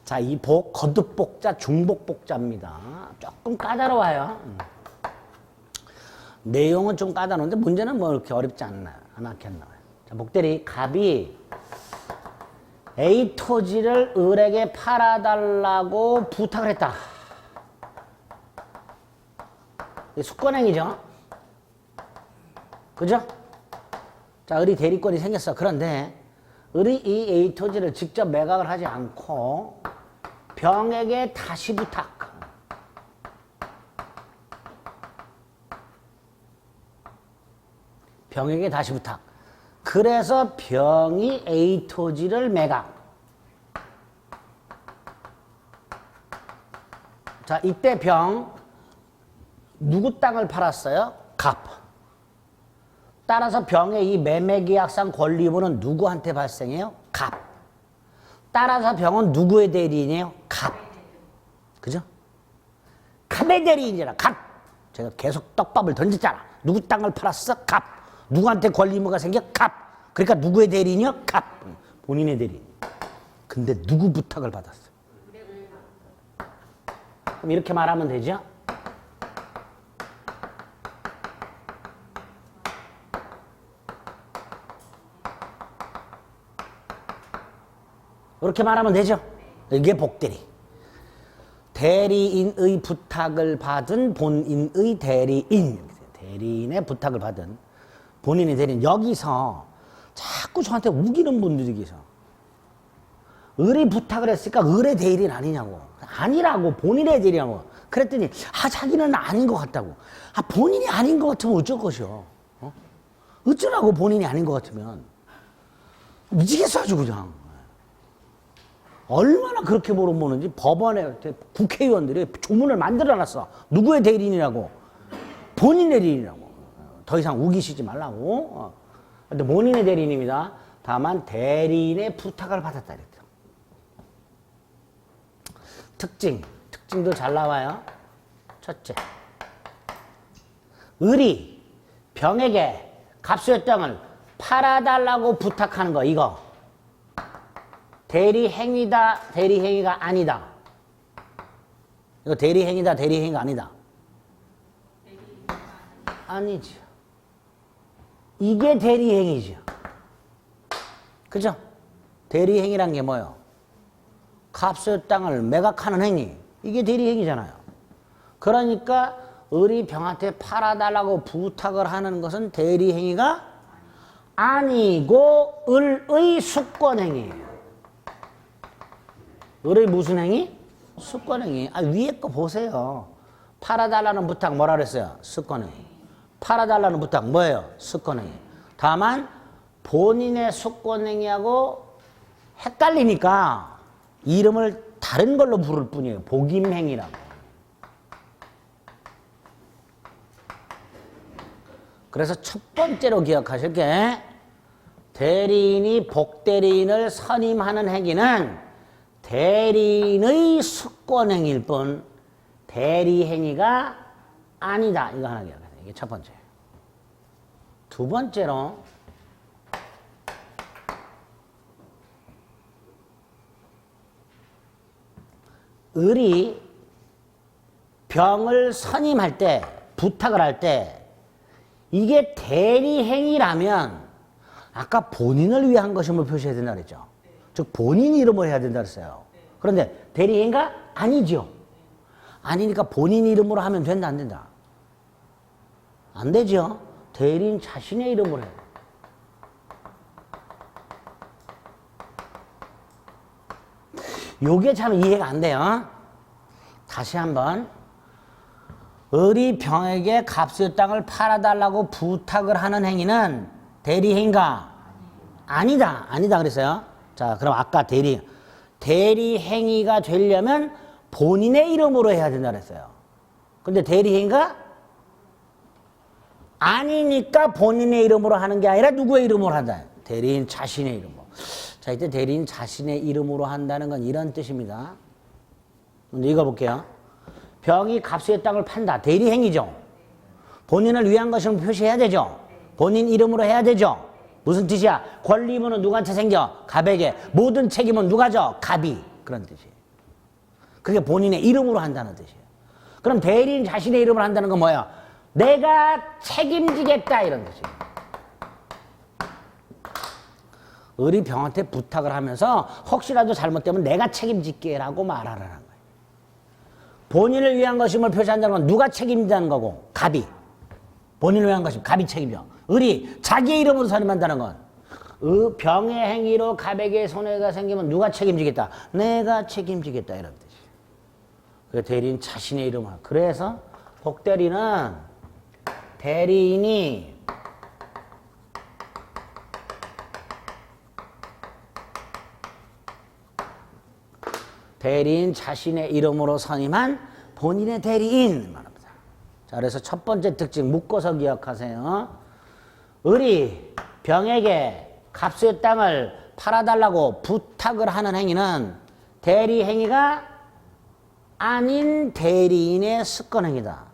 자, 이 거듭복자, 중복복자입니다. 조금 까다로워요. 내용은 좀 까다로운데 문제는 뭐 이렇게 어렵지 않겠나요? 자, 복대리 갑이 A 토지를 을에게 팔아달라고 부탁을 했다. 숙권행위죠. 그죠? 자, 을이 대리권이 생겼어. 그런데 을이 이 A 토지를 직접 매각을 하지 않고 병에게 다시 부탁. 병에게 다시 부탁. 그래서 병이 A 토지를 매각. 자, 이때 병 누구 땅을 팔았어요? 갑. 따라서 병의 이 매매계약상 권리의무는 누구한테 발생해요? 갑. 따라서 병은 누구의 대리인이에요? 갑. 그죠? 갑의 대리인이라 갑. 제가 계속 떡밥을 던졌잖아. 누구 땅을 팔았어? 갑. 누구한테 권리의무가 생겨? 갑. 그러니까 누구의 대리인이요? 갑. 본인의 대리인. 근데 누구 부탁을 받았어? 그럼 이렇게 말하면 되죠? 이렇게 말하면 되죠? 이게 복대리. 대리인의 부탁을 받은 본인의 대리인. 대리인의 부탁을 받은 본인의 대리인. 여기서 자꾸 저한테 우기는 분들이 계셔. 을이 부탁을 했으니까 을의 대리인 아니냐고. 아니라고. 본인의 대리라고. 그랬더니 자기는 아닌 것 같다고. 본인이 아닌 것 같으면 어쩔 것이요. 어쩌라고 본인이 아닌 것 같으면. 미치겠어 아주 그냥. 얼마나 그렇게 물어보는지 법원에 국회의원들이 조문을 만들어놨어. 누구의 대리인이라고? 본인의 대리인이라고. 더 이상 우기시지 말라고. 근데 본인의 대리인입니다. 다만 대리인의 부탁을 받았다 이랬죠. 특징도 잘 나와요. 첫째, 을이 병에게 갑수의 땅을 팔아달라고 부탁하는 거 이거. 대리행위다, 대리행위가 아니다. 이거 대리행위다, 대리행위가 아니다. 아니죠. 이게 대리행위죠. 그죠? 대리행위란 게 뭐예요? 갑수의 땅을 매각하는 행위. 이게 대리행위잖아요. 그러니까 을이 병한테 팔아달라고 부탁을 하는 것은 대리행위가 아니고 을의 숙권행위예요. 을의 무슨 행위? 숙권행위. 위에 거 보세요. 팔아달라는 부탁 뭐라 그랬어요? 숙권행위. 팔아달라는 부탁 뭐예요? 숙권행위. 다만 본인의 숙권행위하고 헷갈리니까 이름을 다른 걸로 부를 뿐이에요. 복임행위라고. 그래서 첫 번째로 기억하실 게 대리인이 복대리인을 선임하는 행위는 대리인의 숙권행위일 뿐 대리행위가 아니다. 이거 하나 기억하세요. 이게 첫 번째. 두 번째로 을이 병을 선임할 때, 부탁을 할 때 이게 대리행위라면 아까 본인을 위한 것임을 표시해야 된다 그랬죠. 즉 본인 이름을 해야 된다 그랬어요. 그런데 대리행위가 아니죠. 아니니까 본인 이름으로 하면 된다 안 된다? 안 되죠. 대리인 자신의 이름으로 해요. 요게 참 이해가 안 돼요. 다시 한번. 을이 병에게 갑수의 땅을 팔아달라고 부탁을 하는 행위는 대리행위가 아니다. 아니다 그랬어요. 자, 그럼 아까 대리행위가 되려면 본인의 이름으로 해야 된다 그랬어요. 근데 대리행위가 아니니까 본인의 이름으로 하는 게 아니라 누구의 이름으로 한다? 대리인 자신의 이름으로. 자, 이때 대리인 자신의 이름으로 한다는 건 이런 뜻입니다. 먼저 읽어볼게요. 병이 갑수의 땅을 판다. 대리행위죠. 본인을 위한 것을 표시해야 되죠. 본인 이름으로 해야 되죠. 무슨 뜻이야? 권리 의무는 누구한테 생겨? 갑에게. 모든 책임은 누가 져? 갑이. 그런 뜻이에요. 그게 본인의 이름으로 한다는 뜻이에요. 그럼 대리인 자신의 이름으로 한다는 건 뭐야? 내가 책임지겠다 이런 뜻이에요. 을이 병한테 부탁을 하면서 혹시라도 잘못되면 내가 책임질게 라고 말하라는 거예요. 본인을 위한 것임을 표시한다는 건 누가 책임진다는 거고 갑이 본인을 위한 것이면 갑이 책임져. 을이 자기의 이름으로 선임한다는 건 병의 행위로 갑에게 손해가 생기면 누가 책임지겠다? 내가 책임지겠다 이런 뜻이에요. 그 대리인 자신의 이름으로. 그래서 복대리는 대리인이 대리인 자신의 이름으로 선임한 본인의 대리인 말합니다. 자, 그래서 첫 번째 특징 묶어서 기억하세요. 을이 병에게 갑수의 땅을 팔아달라고 부탁을 하는 행위는 대리 행위가 아닌 대리인의 습관 행위다.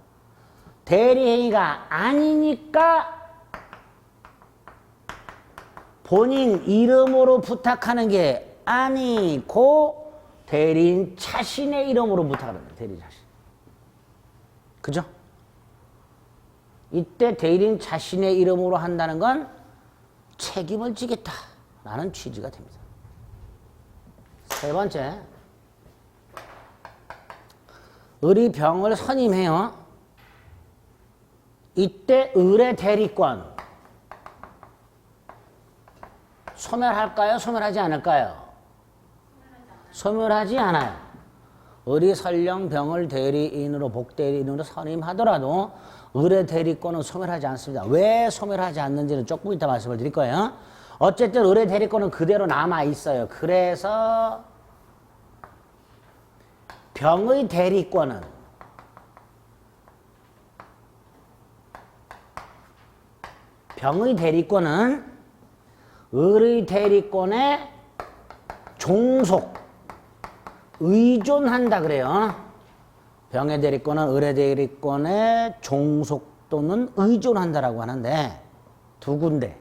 대리 행위가 아니니까 본인 이름으로 부탁하는 게 아니고 대리인 자신의 이름으로 부탁합니다. 대리인 자신. 그죠? 이때 대리인 자신의 이름으로 한다는 건 책임을 지겠다라는 취지가 됩니다. 세 번째, 을이 병을 선임해요. 이때 을의 대리권 소멸할까요? 소멸하지 않을까요? 소멸하지 않아요. 을이 설령 병을 대리인으로 복대리인으로 선임하더라도 을의 대리권은 소멸하지 않습니다. 왜 소멸하지 않는지는 조금 이따 말씀을 드릴 거예요. 어쨌든 을의 대리권은 그대로 남아 있어요. 그래서 병의 대리권은 을의 대리권에 종속 의존한다 그래요. 병의 대리권은 을의 대리권에 종속 또는 의존한다라고 하는데 두 군데.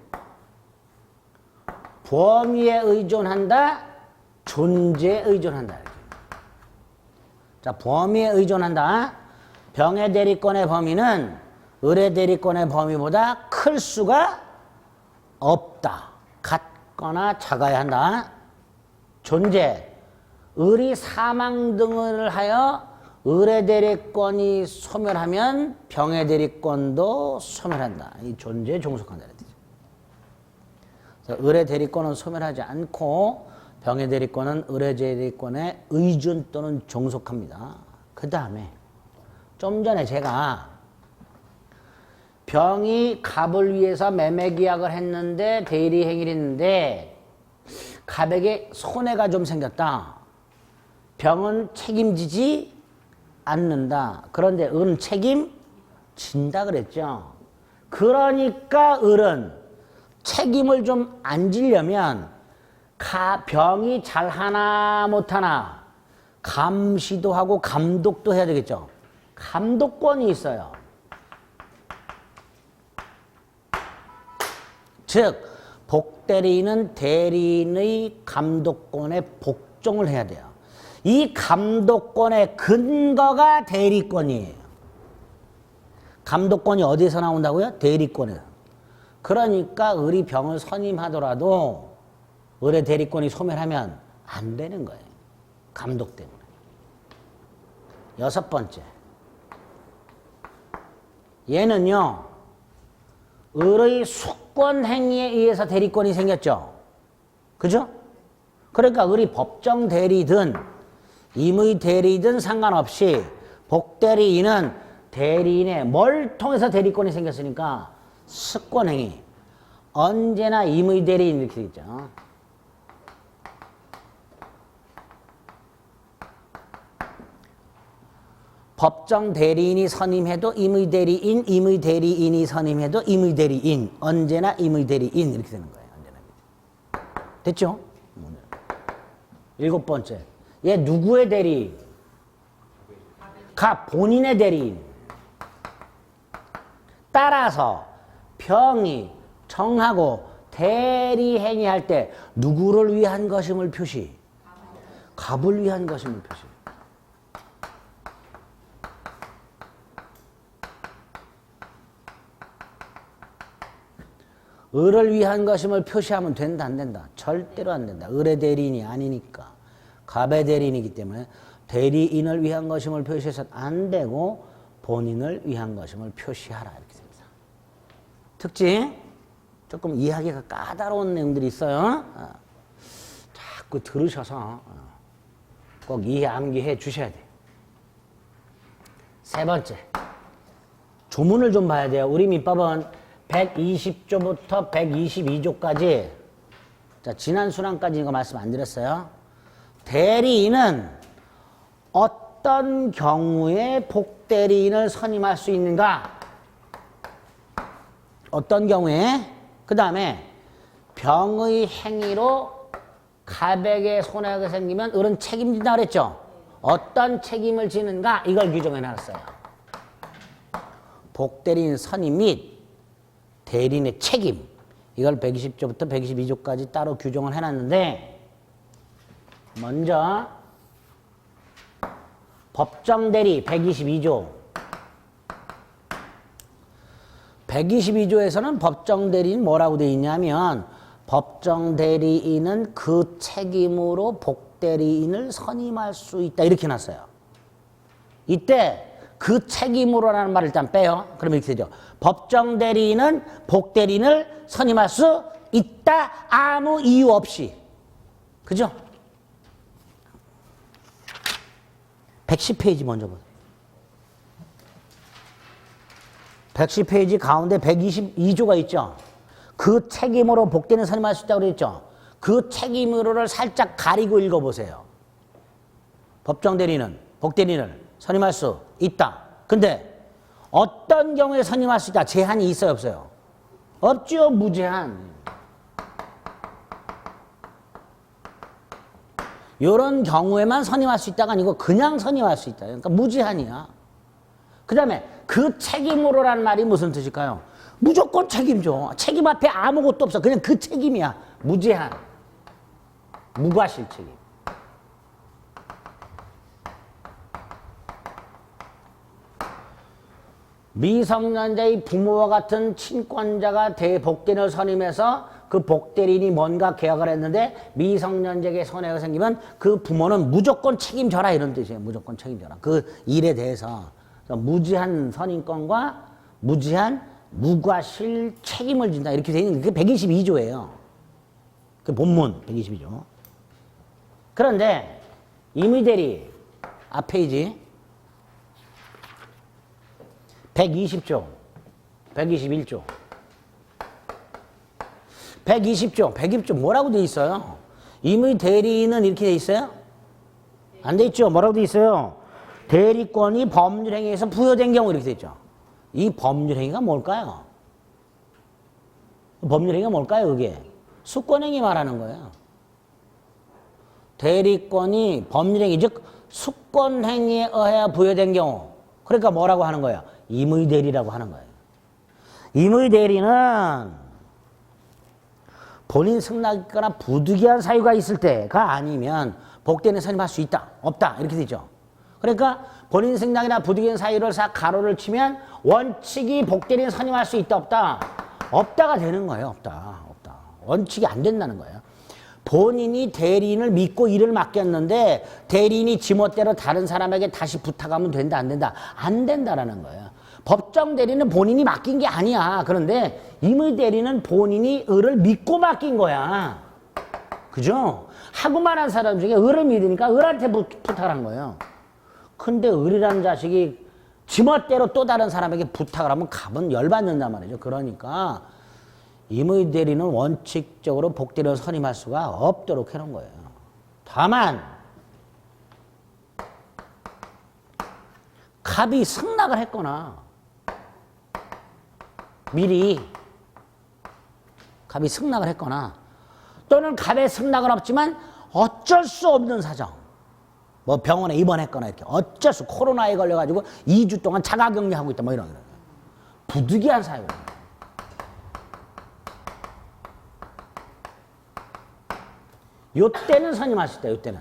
범위에 의존한다, 존재에 의존한다. 자, 범위에 의존한다. 병의 대리권의 범위는 을의 대리권의 범위보다 클 수가 없다. 같거나 작아야 한다. 존재. 을이 사망 등을 하여 을의 대리권이 소멸하면 병의 대리권도 소멸한다. 이 존재에 종속한다는 뜻이죠. 그래서 을의 대리권은 소멸하지 않고 병의 대리권은 을의 대리권에 의존 또는 종속합니다. 그 다음에 좀 전에 제가 병이 갑을 위해서 매매 계약을 했는데 대리 행위를 했는데 갑에게 손해가 좀 생겼다. 병은 책임지지 않는다. 그런데 을은 책임진다 그랬죠. 그러니까 을은 책임을 좀 안 지려면 병이 잘하나 못하나 감시도 하고 감독도 해야 되겠죠. 감독권이 있어요. 즉 복대리인은 대리인의 감독권에 복종을 해야 돼요. 이 감독권의 근거가 대리권이에요. 감독권이 어디서 나온다고요? 대리권에서. 그러니까 을이 병을 선임하더라도 을의 대리권이 소멸하면 안 되는 거예요. 감독 때문에. 여섯 번째. 얘는요. 을의 수권 행위에 의해서 대리권이 생겼죠. 그죠? 그러니까 을이 법정 대리든 임의 대리든 상관없이 복대리인은 대리인의 뭘 통해서 대리권이 생겼으니까 수권 행위. 언제나 임의 대리인 이렇게 되겠죠. 법정 대리인이 선임해도 임의 대리인, 임의 대리인이 선임해도 임의 대리인, 언제나 임의 대리인 이렇게 되는 거예요. 언제나. 됐죠? 일곱 번째. 얘 누구의 대리인? 본인의 대리인. 따라서 병이 정하고 대리행위할 때 누구를 위한 것임을 표시? 갑을 위한 것임을 표시. 을을 위한 것임을 표시하면 된다, 안 된다? 절대로 안 된다. 을의 대리인이 아니니까. 갑의 대리인이기 때문에 대리인을 위한 것임을 표시해서는 안 되고 본인을 위한 것임을 표시하라. 이렇게 됩니다. 특징, 조금 이해하기가 까다로운 내용들이 있어요. 자꾸 들으셔서 꼭 이해, 암기해 주셔야 돼요. 세 번째, 조문을 좀 봐야 돼요. 우리 민법은 120조부터 122조까지, 자, 지난 수랑까지 이거 말씀 안 드렸어요. 대리인은 어떤 경우에 복대리인을 선임할 수 있는가? 어떤 경우에? 그 다음에 병의 행위로 갑에게 손해가 생기면 을은 책임진다 그랬죠? 어떤 책임을 지는가? 이걸 규정해 놨어요. 복대리인 선임 및 대리인의 책임, 이걸 120조부터 122조까지 따로 규정을 해놨는데, 먼저 법정대리 122조. 122조에서는 법정대리인 뭐라고 되어 있냐면, 법정대리인은 그 책임으로 복대리인을 선임할 수 있다, 이렇게 놨어요. 이때 그 책임으로라는 말을 일단 빼요. 그러면 이렇게 되죠. 법정대리인은 복대리인을 선임할 수 있다, 아무 이유 없이. 그죠? 110페이지 먼저 보세요. 110페이지 가운데 122조가 있죠. 그 책임으로 복대리인을 선임할 수 있다고 그랬죠. 그 책임으로를 살짝 가리고 읽어보세요. 법정대리인은 복대리인을 선임할 수 있다. 근데 어떤 경우에 선임할 수 있다? 제한이 있어요, 없어요? 없죠. 무제한. 이런 경우에만 선임할 수 있다가 아니고 그냥 선임할 수 있다. 그러니까 무제한이야. 그 다음에 그 책임으로라는 말이 무슨 뜻일까요? 무조건 책임져. 책임 앞에 아무것도 없어. 그냥 그 책임이야. 무제한. 무과실 책임. 미성년자의 부모와 같은 친권자가 대복대리인을 선임해서 그 복대리인이 뭔가 계약을 했는데 미성년자에게 손해가 생기면 그 부모는 무조건 책임져라, 이런 뜻이에요. 무조건 책임져라. 그 일에 대해서 무제한 선임권과 무제한 무과실 책임을 진다, 이렇게 되어 있는 게 122조예요. 그 본문 122조. 그런데 임의대리 앞 페이지 120조, 121조, 120조, 120조 뭐라고 돼 있어요? 임의대리인은 이렇게 돼 있어요? 안 돼 있죠? 뭐라고 돼 있어요? 대리권이 법률행위에서 부여된 경우, 이렇게 돼 있죠. 이 법률행위가 뭘까요? 법률행위가 뭘까요, 그게? 수권행위 말하는 거예요. 대리권이 법률행위, 즉 수권행위에 의해 부여된 경우, 그러니까 뭐라고 하는 거예요? 임의대리라고 하는 거예요. 임의대리는 본인 승낙이거나 부득이한 사유가 있을 때가 아니면 복대리인 선임할 수 있다, 없다, 이렇게 되죠. 그러니까 본인 승낙이나 부득이한 사유를 가로를 치면 원칙이 복대리인 선임할 수 있다, 없다? 없다가 되는 거예요. 없다. 원칙이 안 된다는 거예요. 본인이 대리인을 믿고 일을 맡겼는데 대리인이 지멋대로 다른 사람에게 다시 부탁하면 된다, 안 된다? 안 된다라는 거예요. 법정 대리는 본인이 맡긴 게 아니야. 그런데 임의대리는 본인이 을을 믿고 맡긴 거야. 그죠? 하고만 한 사람 중에 을을 믿으니까 을한테 부탁을 한 거예요. 근데 을이라는 자식이 지멋대로 또 다른 사람에게 부탁을 하면 갑은 열받는단 말이죠. 그러니까 임의대리는 원칙적으로 복대리인을 선임할 수가 없도록 해놓은 거예요. 다만 갑이 승낙을 했거나 미리 갑이 승낙을 했거나 또는 갑의 승낙은 없지만 어쩔 수 없는 사정, 뭐 병원에 입원했거나 이렇게 어쩔 수, 코로나에 걸려가지고 2주 동안 자가격리하고 있다, 뭐 이런 부득이한 사유. 요때는 선임할 수 있다, 요때는.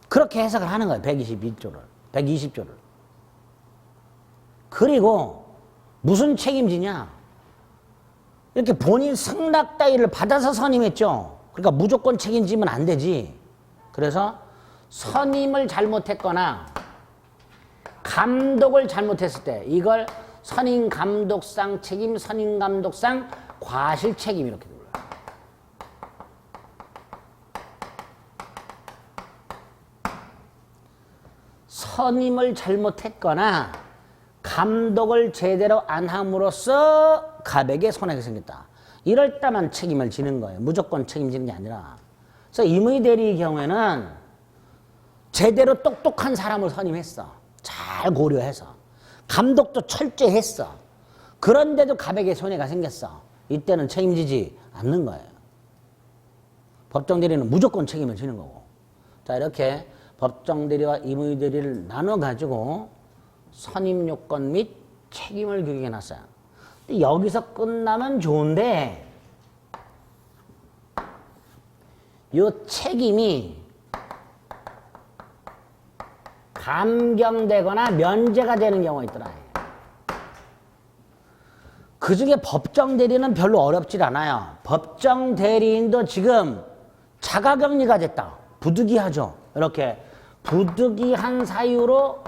그렇게 해석을 하는 거예요, 121조를, 120조를. 그리고 무슨 책임지냐? 이렇게 본인 승낙 따위를 받아서 선임했죠. 그러니까 무조건 책임지면 안 되지. 그래서 선임을 잘못했거나 감독을 잘못했을 때 이걸 선임감독상 책임, 선임감독상 과실책임 이렇게 불러요. 선임을 잘못했거나 감독을 제대로 안 함으로써 갑에게 손해가 생겼다. 이럴 때만 책임을 지는 거예요. 무조건 책임지는 게 아니라. 그래서 임의대리의 경우에는 제대로 똑똑한 사람을 선임했어. 잘 고려해서. 감독도 철저히 했어. 그런데도 갑에게 손해가 생겼어. 이때는 책임지지 않는 거예요. 법정대리는 무조건 책임을 지는 거고. 자, 이렇게 법정대리와 임의대리를 나눠가지고 선임요건 및 책임을 규정해놨어요. 근데 여기서 끝나면 좋은데 요 책임이 감경되거나 면제가 되는 경우가 있더라. 그 중에 법정대리는 별로 어렵질 않아요. 법정대리인도 지금 자가격리가 됐다. 부득이하죠. 이렇게 부득이한 사유로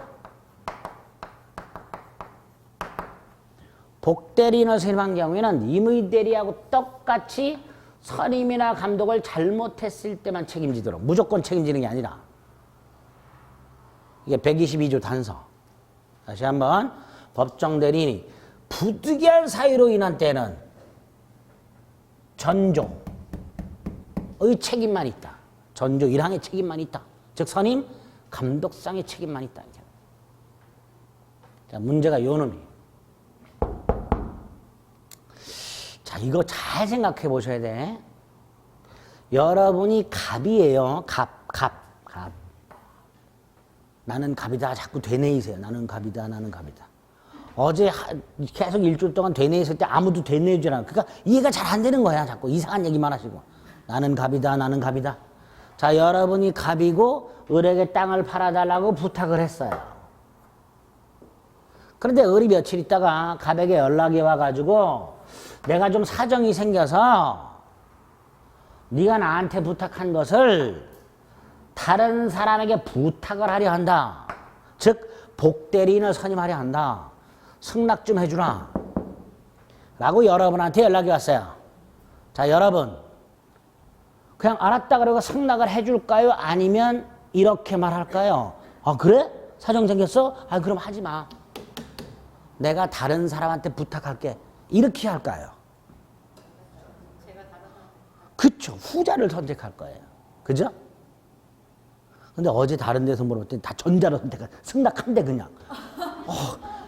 복대리인을 선임한 경우에는 임의대리하고 똑같이 선임이나 감독을 잘못했을 때만 책임지도록, 무조건 책임지는 게 아니라. 이게 122조 단서. 다시 한번, 법정대리인이 부득이한 사유로 인한 때는 전조의 책임만 있다. 전조 1항의 책임만 있다. 즉 선임, 감독상의 책임만 있다. 자, 문제가 요 놈이에요. 자, 이거 잘 생각해 보셔야 돼. 여러분이 갑이에요. 갑. 나는 갑이다. 자꾸 되뇌이세요. 나는 갑이다. 나는 갑이다. 어제 계속 일주일 동안 되뇌있을 때 아무도 되뇌이지 않아. 그러니까 이해가 잘 안 되는 거야. 자꾸 이상한 얘기만 하시고. 나는 갑이다. 나는 갑이다. 자, 여러분이 갑이고 을에게 땅을 팔아달라고 부탁을 했어요. 그런데 을이 며칠 있다가 갑에게 연락이 와가지고 내가 좀 사정이 생겨서 네가 나한테 부탁한 것을 다른 사람에게 부탁을 하려 한다. 즉 복대리인을 선임하려 한다. 승낙 좀 해주라. 라고 여러분한테 연락이 왔어요. 자, 여러분 그냥 알았다 그러고 승낙을 해줄까요? 아니면 이렇게 말할까요? 아, 그래? 사정 생겼어? 아, 그럼 하지 마. 내가 다른 사람한테 부탁할게. 이렇게 할까요? 그쵸. 후자를 선택할 거예요. 그죠? 근데 어제 다른 데서 물어봤더니 다 전자로 선택할, 승낙한대 그냥.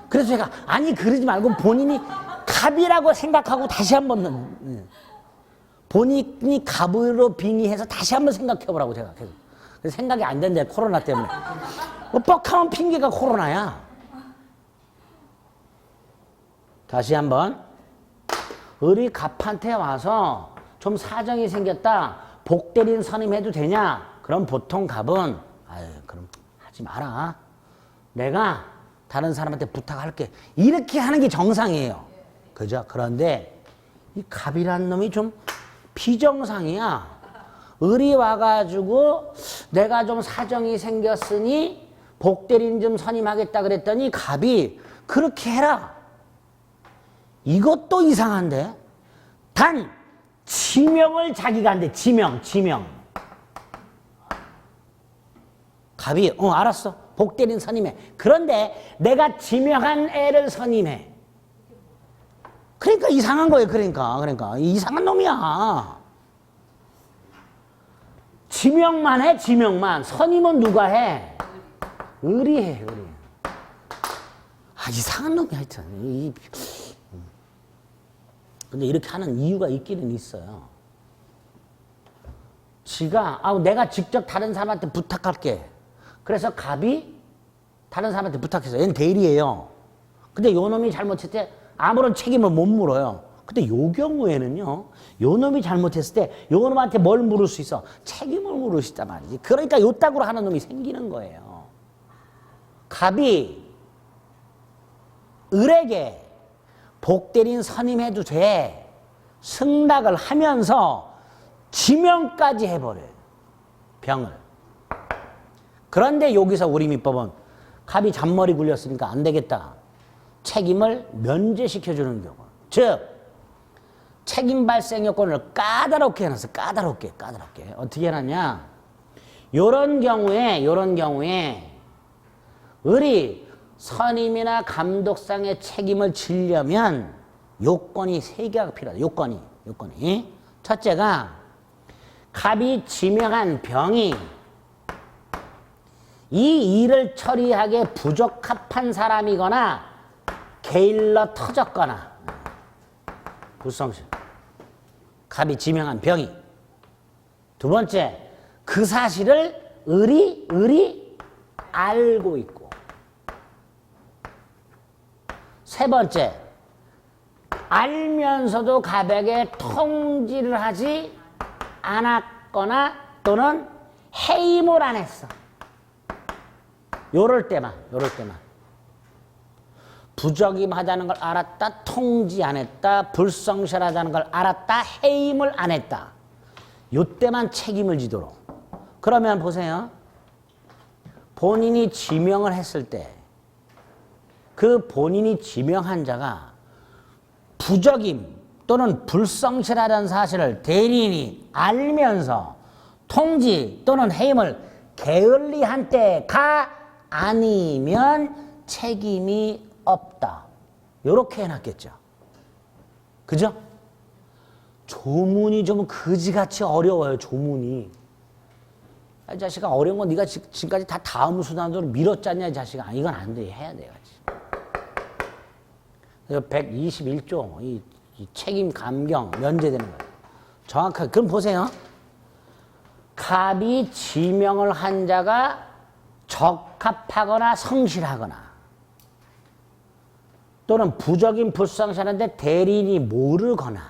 그래서 제가 아니 그러지 말고 본인이 갑이라고 생각하고 다시 한번 본인이 갑으로 빙의해서 다시 한번 생각해보라고 제가 계속. 그래서 생각이 안 된대 코로나 때문에. 뻑하면 핑계가 코로나야. 다시 한번. 을이 갑한테 와서 좀 사정이 생겼다. 복대리인 선임해도 되냐? 그럼 보통 갑은 아유 그럼 하지 마라. 내가 다른 사람한테 부탁할게. 이렇게 하는 게 정상이에요. 그죠? 그런데 이 갑이라는 놈이 좀 비정상이야. 을이 와가지고 내가 좀 사정이 생겼으니 복대리인 좀 선임하겠다 그랬더니 갑이 그렇게 해라. 이것도 이상한데. 단 지명을 자기가 한대. 지명. 갑이 알았어. 복대리인 선임해. 그런데 내가 지명한 애를 선임해. 그러니까 이상한 거예요. 그러니까 이상한 놈이야. 지명만 해. 지명만. 선임은 누가 해? 을이 해. 을이. 아, 이상한 놈이 하여튼. 근데 이렇게 하는 이유가 있기는 있어요. 지가 내가 직접 다른 사람한테 부탁할게. 그래서 갑이 다른 사람한테 부탁해서 얘는 대리예요. 근데 요 놈이 잘못했을 때 아무런 책임을 못 물어요. 근데 요 경우에는요, 요 놈이 잘못했을 때 요 놈한테 뭘 물을 수 있어? 책임을 물을 수 있단 말이지. 그러니까 요 딱으로 하는 놈이 생기는 거예요. 갑이 을에게 복대리인 선임해도 돼. 승낙을 하면서 지명까지 해버려요. 병을. 그런데 여기서 우리 민법은 갑이 잔머리 굴렸으니까 안 되겠다. 책임을 면제시켜주는 경우. 즉 책임 발생 요건을 까다롭게 해놨어. 까다롭게. 어떻게 해놨냐. 요런 경우에 을이 선임이나 감독상의 책임을 지려면 요건이 3개가 필요하다. 요건이. 첫째가 갑이 지명한 병이 이 일을 처리하기에 부적합한 사람이거나 게일러 터졌거나 불성실. 갑이 지명한 병이. 두 번째, 그 사실을 을이 알고 있고. 세 번째, 알면서도 갑에게 통지를 하지 않았거나 또는 해임을 안 했어. 요럴 때만. 부적임하다는 걸 알았다, 통지 안 했다, 불성실하다는 걸 알았다, 해임을 안 했다. 요때만 책임을 지도록. 그러면 보세요. 본인이 지명을 했을 때 그 본인이 지명한 자가 부적임 또는 불성실하다는 사실을 대리인이 알면서 통지 또는 해임을 게을리한 때가 아니면 책임이 없다. 요렇게 해놨겠죠. 그죠? 조문이 좀 그지같이 어려워요. 조문이. 이 자식아, 어려운 건 네가 지금까지 다 다음 수단으로 밀었잖냐, 이 자식아. 이건 안 돼. 해야 돼야지. 121조 이 책임 감경 면제되는 거예요. 정확하게. 그럼 보세요. 갑이 지명을 한 자가 적합하거나 성실하거나 또는 부적임 불성실한데 대리인이 모르거나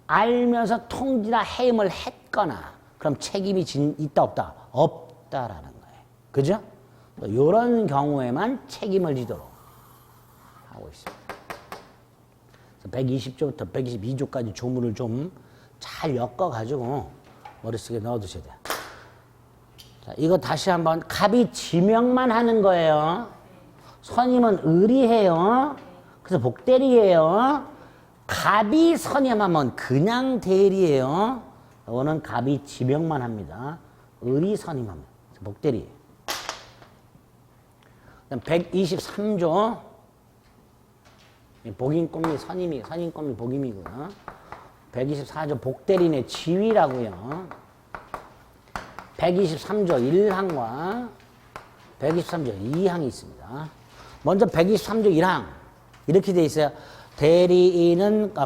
알면서 통지나 해임을 했거나 그럼 책임이 있다 없다? 없다라는 거예요. 그죠? 이런 경우에만 책임을 지도록 하고 있습니다. 120조부터 122조까지 조문을 좀 잘 엮어가지고 머릿속에 넣어두셔야 돼요. 자, 이거 다시 한번. 갑이 지명만 하는 거예요. 선임은 을이 해요. 그래서 복대리예요. 갑이 선임하면 그냥 대리예요. 이거는 갑이 지명만 합니다. 을이 선임합니다. 복대리. 123조. 복임권리 선임권리 복임이고요. 124조 복대리인의 지위라고요. 123조 1항과 123조 2항이 있습니다. 먼저 123조 1항 이렇게 돼 있어요.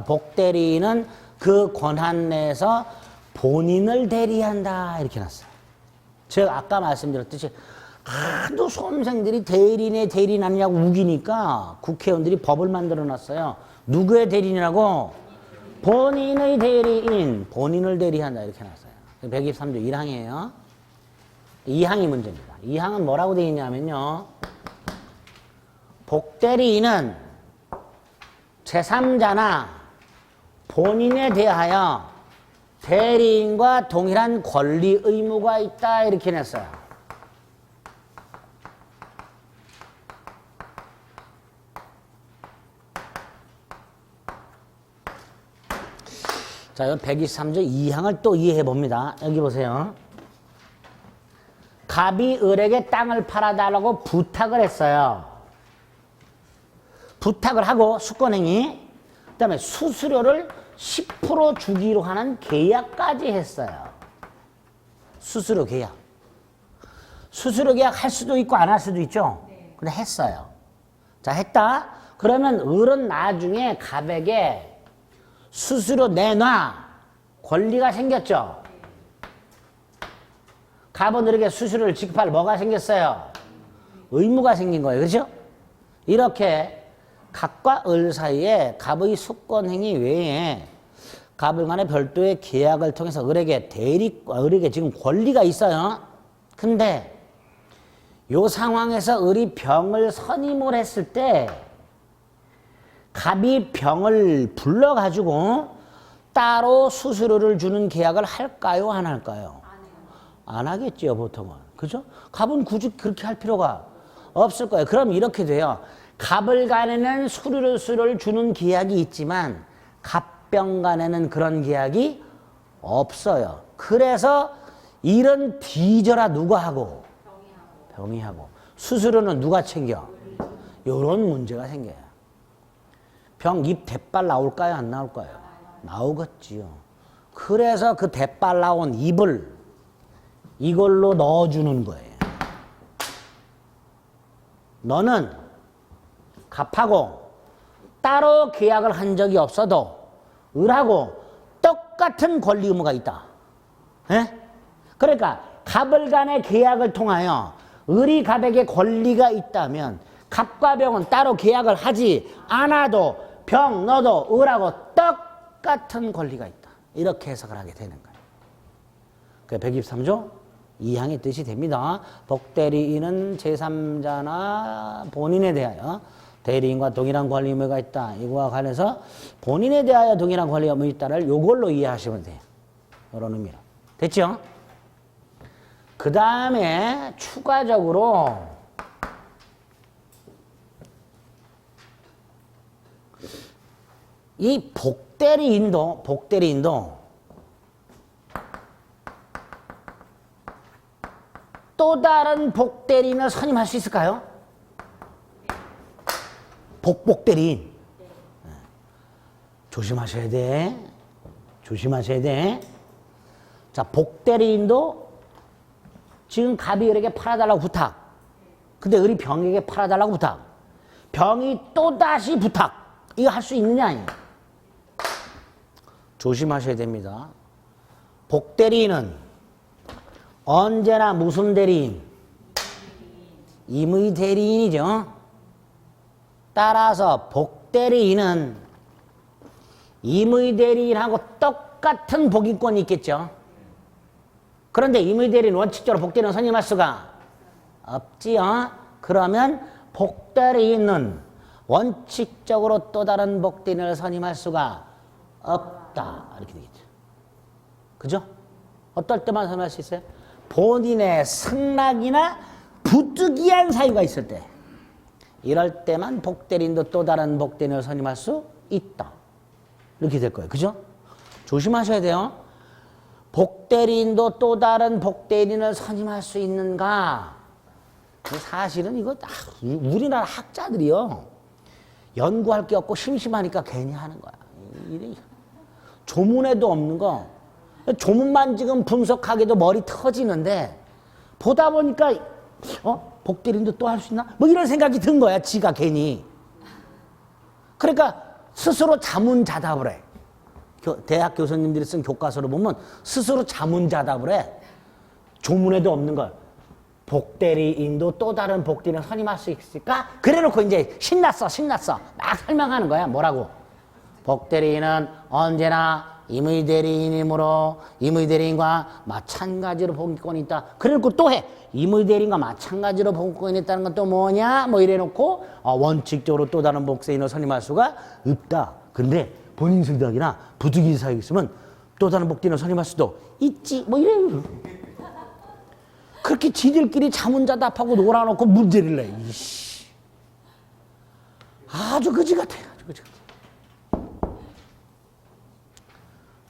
복대리인은 그 권한 내에서 본인을 대리한다 이렇게 놨어요. 제가 아까 말씀드렸듯이 하도 수험생들이 대리인의 대리인 아니냐고 우기니까 국회의원들이 법을 만들어 놨어요. 누구의 대리인이라고? 본인의 대리인, 본인을 대리한다 이렇게 놨어요. 123조 1항이에요. 2항이 문제입니다. 2항은 뭐라고 되어 있냐면요. 복대리인은 제3자나 본인에 대하여 대리인과 동일한 권리 의무가 있다 이렇게 냈어요. 자, 123조 2항을 또 이해해 봅니다. 여기 보세요. 갑이 을에게 땅을 팔아달라고 부탁을 했어요. 부탁을 하고 수권행위, 그 다음에 수수료를 10% 주기로 하는 계약까지 했어요. 수수료 계약. 수수료 계약 할 수도 있고 안 할 수도 있죠. 근데 했어요. 자, 했다. 그러면 을은 나중에 갑에게 수수료 내놔 권리가 생겼죠. 갑은 을에게 수수료를 지급할 뭐가 생겼어요? 의무가 생긴 거예요. 그렇죠? 이렇게 갑과 을 사이에 갑의 수권행위 외에 갑을 간의 별도의 계약을 통해서 을에게 을에게 지금 권리가 있어요. 근데 요 상황에서 을이 병을 선임을 했을 때 갑이 병을 불러가지고 따로 수수료를 주는 계약을 할까요? 안 할까요? 안 하겠죠, 보통은. 그죠? 갑은 굳이 그렇게 할 필요가 없을 거예요. 그럼 이렇게 돼요. 갑을 간에는 수수료를 주는 계약이 있지만 갑병 간에는 그런 계약이 없어요. 그래서 일은 뒤져라 누가 하고? 병이 하고. 수수료는 누가 챙겨? 이런 문제가 생겨요. 병 입 대빨 나올까요? 안 나올까요? 나오겠지요. 그래서 그 대빨 나온 입을 이걸로 넣어주는 거예요. 너는 갑하고 따로 계약을 한 적이 없어도 을하고 똑같은 권리 의무가 있다. 에? 그러니까 갑을 간의 계약을 통하여 을이 갑에게 권리가 있다면 갑과 병은 따로 계약을 하지 않아도 병 너도 을하고 똑같은 권리가 있다. 이렇게 해석을 하게 되는 거예요. 그 123조 2항의 뜻이 됩니다. 복대리인은 제3자나 본인에 대하여 대리인과 동일한 권리 의무가 있다. 이거와 관해서 본인에 대하여 동일한 권리 의무가 있다를 이걸로 이해하시면 돼요. 이런 의미로. 됐죠? 그 다음에 추가적으로 이 복대리인도 또 다른 복대리인을 선임할 수 있을까요? 복대리인. 조심하셔야 돼. 조심하셔야 돼. 자, 복대리인도 지금 갑이 을에게 팔아달라고 부탁. 근데 을이 병에게 팔아달라고 부탁. 병이 또다시 부탁. 이거 할 수 있느냐 아니냐. 조심하셔야 됩니다. 복대리인은 언제나 무슨 대리인? 임의 대리인이죠. 따라서 복대리인은 임의 대리인하고 똑같은 복인권이 있겠죠. 그런데 임의 대리인 원칙적으로 복대리인 선임할 수가 없지요. 그러면 복대리인은 원칙적으로 또 다른 복대리인을 선임할 수가 없다. 이렇게 되겠죠. 그죠? 어떨 때만 선임할 수 있어요? 본인의 승낙이나 부득이한 사유가 있을 때, 이럴 때만 복대리인도 또 다른 복대리인을 선임할 수 있다. 이렇게 될 거예요. 그죠? 조심하셔야 돼요. 복대리인도 또 다른 복대리인을 선임할 수 있는가? 사실은 이거 우리나라 학자들이요, 연구할 게 없고 심심하니까 괜히 하는 거야. 조문에도 없는 거, 조문만 지금 분석하기도 머리 터지는데, 보다 보니까 복대리인도 또 할 수 있나? 뭐 이런 생각이 든 거야, 지가 괜히. 그러니까 스스로 자문자답을 해. 대학 교수님들이 쓴 교과서를 보면 스스로 자문자답을 해. 조문에도 없는 걸. 복대리인도 또 다른 복대리인을 선임할 수 있을까? 그래놓고 이제 신났어. 막 설명하는 거야. 뭐라고? 복대리인은 언제나 임의 대리인이므로 임의 대리인과 마찬가지로 복인권이 있다. 그래놓고 또 해. 임의 대리인과 마찬가지로 복인권이 있다는 건 또 뭐냐? 뭐 이래놓고 원칙적으로 또 다른 복대리인을 선임할 수가 없다. 근데 본인 승낙이나 부득이 사유 있으면 또 다른 복대리인을 선임할 수도 있지. 뭐 이래요. 그렇게 지들끼리 자문자답하고 놀아놓고 문제를 내. 이씨. 아주 그지 같아.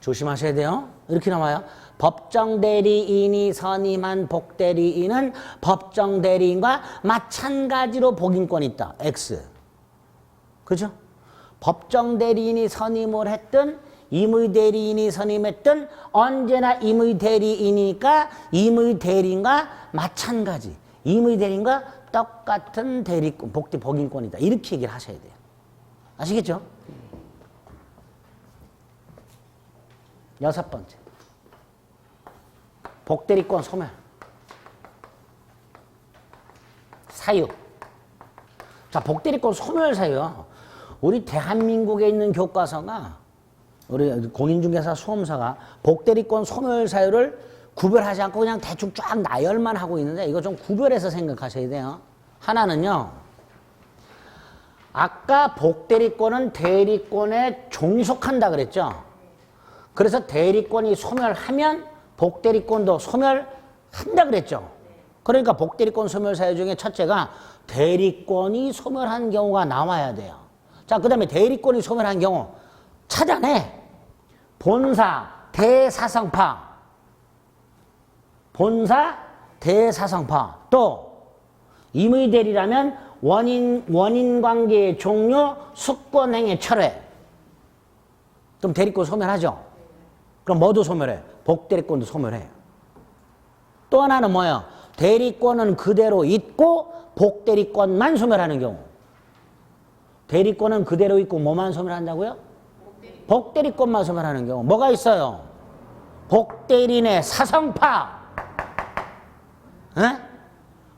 조심하셔야 돼요. 이렇게 나와요. 법정 대리인이 선임한 복대리인은 법정 대리인과 마찬가지로 복인권이 있다. X. 그죠? 법정 대리인이 선임을 했든 임의 대리인이 선임했든 언제나 임의 대리인이니까 임의 대리인과 마찬가지, 임의 대리인과 똑같은 대리권, 복인권이다. 이렇게 얘기를 하셔야 돼요. 아시겠죠? 6번째. 복대리권 소멸. 사유. 자, 복대리권 소멸 사유요. 우리 대한민국에 있는 교과서가, 우리 공인중개사 수험사가 복대리권 소멸 사유를 구별하지 않고 그냥 대충 쫙 나열만 하고 있는데, 이거 좀 구별해서 생각하셔야 돼요. 하나는요, 아까 복대리권은 대리권에 종속한다 그랬죠. 그래서 대리권이 소멸하면 복대리권도 소멸한다 그랬죠. 그러니까 복대리권 소멸 사유 중에 첫째가 대리권이 소멸한 경우가 나와야 돼요. 자, 그 다음에 대리권이 소멸한 경우 찾아내. 본사, 대사성파. 본사, 대사성파. 또 임의대리라면 원인 관계의 종료, 숙권행위 철회. 그럼 대리권 소멸하죠. 그럼 뭐도 소멸해? 복대리권도 소멸해요. 또 하나는 뭐예요? 대리권은 그대로 있고 복대리권만 소멸하는 경우. 대리권은 그대로 있고 뭐만 소멸한다고요? 복대리권만 소멸하는 경우. 뭐가 있어요? 복대리인의 사성파,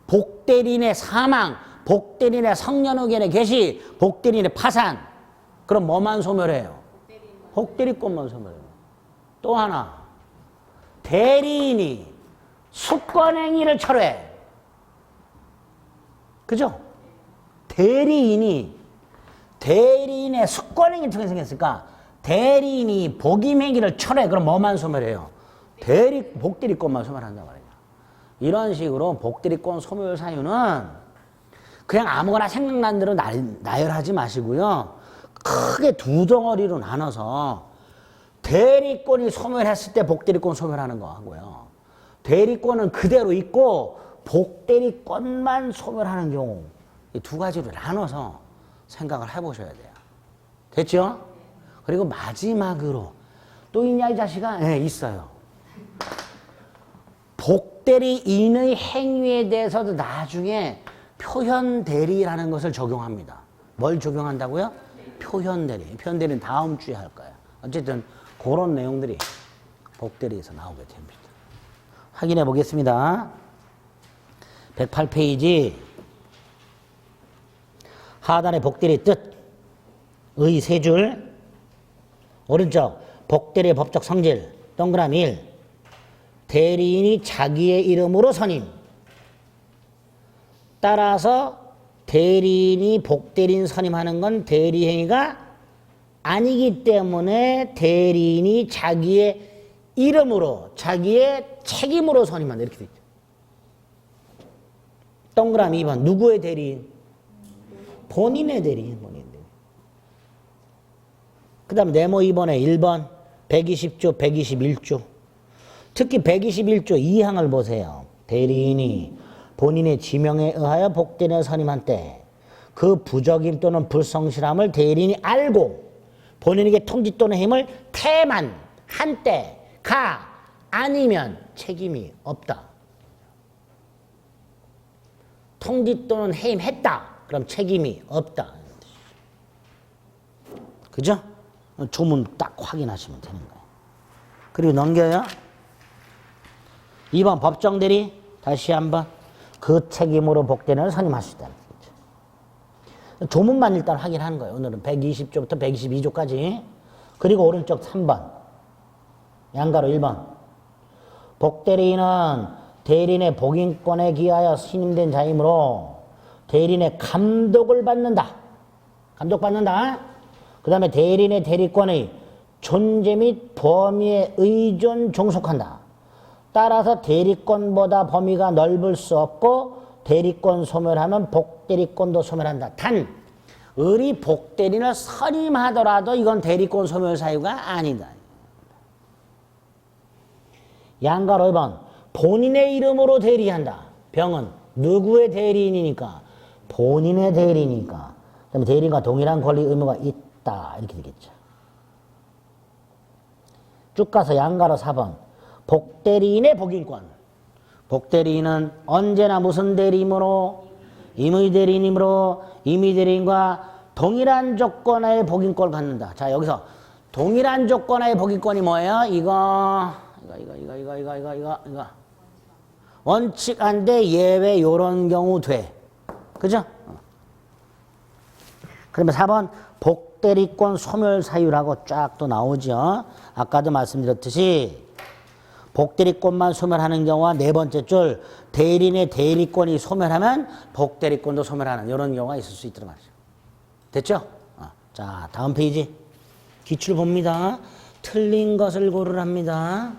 복대리인의 사망, 복대리인의 성년의견의 개시, 복대리인의 파산. 그럼 뭐만 소멸해요? 복대리권만 소멸해요. 또 하나, 대리인이 숙권행위를 철회. 그죠? 대리인의 숙권행위를 통해 생겼으니까 대리인이 복임행위를 철회. 그럼 뭐만 소멸해요? 복대리권만 소멸한단 말이에요. 이런 식으로 복대리권 소멸 사유는 그냥 아무거나 생각난 대로 나열하지 마시고요. 크게 두 덩어리로 나눠서 대리권이 소멸했을 때 복대리권 소멸하는 거 하고요. 대리권은 그대로 있고 복대리권만 소멸하는 경우, 이 두 가지로 나눠서 생각을 해보셔야 돼요. 됐죠? 그리고 마지막으로 또 있냐 이 자식아? 네, 있어요. 복대리인의 행위에 대해서도 나중에 표현대리라는 것을 적용합니다. 뭘 적용한다고요? 표현대리. 표현대리는 다음 주에 할 거예요. 어쨌든 그런 내용들이 복대리에서 나오게 됩니다. 확인해 보겠습니다. 108페이지 하단의 복대리 뜻, 의 세 줄, 오른쪽 복대리의 법적 성질, 동그라미 1, 대리인이 자기의 이름으로 선임. 따라서 대리인이 복대리인 선임하는 건 대리행위가 아니기 때문에 대리인이 자기의 이름으로, 자기의 책임으로 선임한다. 이렇게 돼 있죠. 동그라미 2번. 누구의 대리인? 본인의 대리인. 그 다음 네모 2번에 1번. 120조, 121조. 특히 121조 2항을 보세요. 대리인이 본인의 지명에 의하여 복대리인을 선임한 때 그 부적임 또는 불성실함을 대리인이 알고 본인에게 통지 또는 힘을 태만 한 때 가 아니면 책임이 없다. 통지 또는 해임했다. 그럼 책임이 없다. 그죠? 조문 딱 확인하시면 되는 거예요. 그리고 넘겨요. 2번 법정대리 다시 한번 그 책임으로 복대리인을 선임할 수 있다. 조문만 일단 확인하는 거예요. 오늘은 120조부터 122조까지. 그리고 오른쪽 3번 양가로 1번 복대리인은 대리인의 복인권에 기하여 신임된 자이므로 대리인의 감독을 받는다. 감독받는다. 그 다음에 대리인의 대리권의 존재 및 범위에 의존 종속한다. 따라서 대리권보다 범위가 넓을 수 없고 대리권 소멸하면 복대리권도 소멸한다. 단 을이 복대리인을 선임하더라도 이건 대리권 소멸 사유가 아니다. 양가로 2번 본인의 이름으로 대리한다. 병은 누구의 대리인이니까? 본인의 대리인이니까. 그다음에 대리인과 동일한 권리 의무가 있다. 이렇게 되겠죠. 쭉 가서 양가로 4번 복대리인의 복인권. 복대리인은 언제나 무슨 대리인으로? 임의대리인이므로 임의대리인과 동일한 조건의 복인권을 갖는다. 자, 여기서 동일한 조건의 복인권이 뭐예요? 이거. 원칙 안 돼, 예외, 요런 경우 돼. 그죠? 그러면 4번 복대리권 소멸 사유라고 쫙 또 나오죠. 아까도 말씀드렸듯이 복대리권만 소멸하는 경우와 네 번째 줄 대리인의 대리권이 소멸하면 복대리권도 소멸하는 이런 경우가 있을 수 있다는 말이죠. 됐죠? 자, 다음 페이지. 기출 봅니다. 틀린 것을 고르랍니다.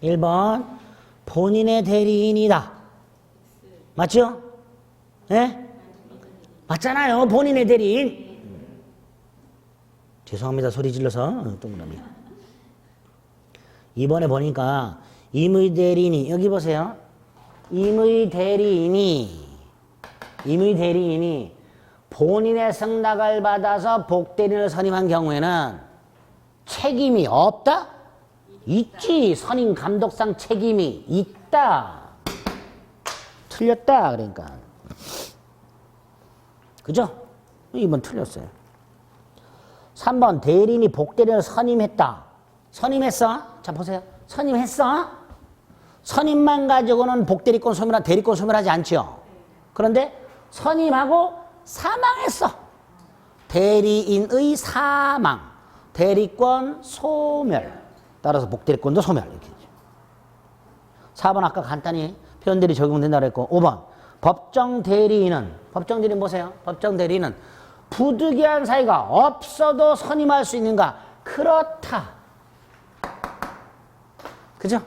1번. 본인의 대리인이다. 맞죠? 예? 맞잖아요. 본인의 대리인. 죄송합니다. 소리 질러서. 동그라미. 2번에 보니까 임의 대리인이, 여기 보세요. 임의 대리인이 본인의 승낙을 받아서 복대리인을 선임한 경우에는 책임이 없다? 있지. 선임 감독상 책임이 있다. 틀렸다. 그러니까. 그죠? 2번 틀렸어요. 3번 대리인이 복대리인을 선임했다. 선임했어? 자 보세요. 선임했어? 선임만 가지고는 복대리권 소멸이나 대리권 소멸하지 않죠. 그런데 선임하고 사망했어. 대리인의 사망, 대리권 소멸. 따라서 복대리권도 소멸. 이렇게. 4번 아까 간단히 표현들이 적용된다고 했고 5번 법정 대리인은 보세요. 법정 대리인은 부득이한 사유가 없어도 선임할 수 있는가? 그렇다. 그죠?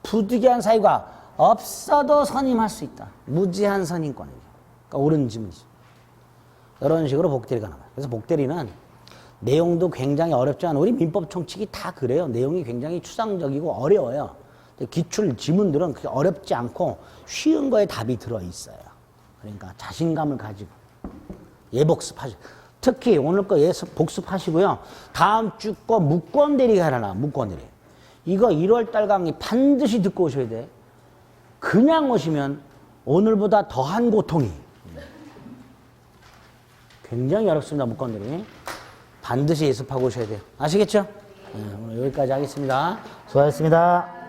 부득이한 사유가 없어도 선임할 수 있다. 무제한 선임권이죠. 그러니까 옳은 질문이죠. 이런 식으로 복대리가 나와요. 그래서 복대리는 내용도 굉장히 어렵지만 우리 민법 총칙이 다 그래요. 내용이 굉장히 추상적이고 어려워요. 기출 지문들은 그렇게 어렵지 않고 쉬운 거에 답이 들어있어요. 그러니까 자신감을 가지고 예복습하시고 특히 오늘 거 복습하시고요. 다음 주 거 무권대리가 하나 무권대리. 이거 1월 달 강의 반드시 듣고 오셔야 돼. 그냥 오시면 오늘보다 더한 고통이. 굉장히 어렵습니다. 무권대리. 반드시 예습하고 오셔야 돼요. 아시겠죠? 네, 오늘 여기까지 하겠습니다. 수고하셨습니다.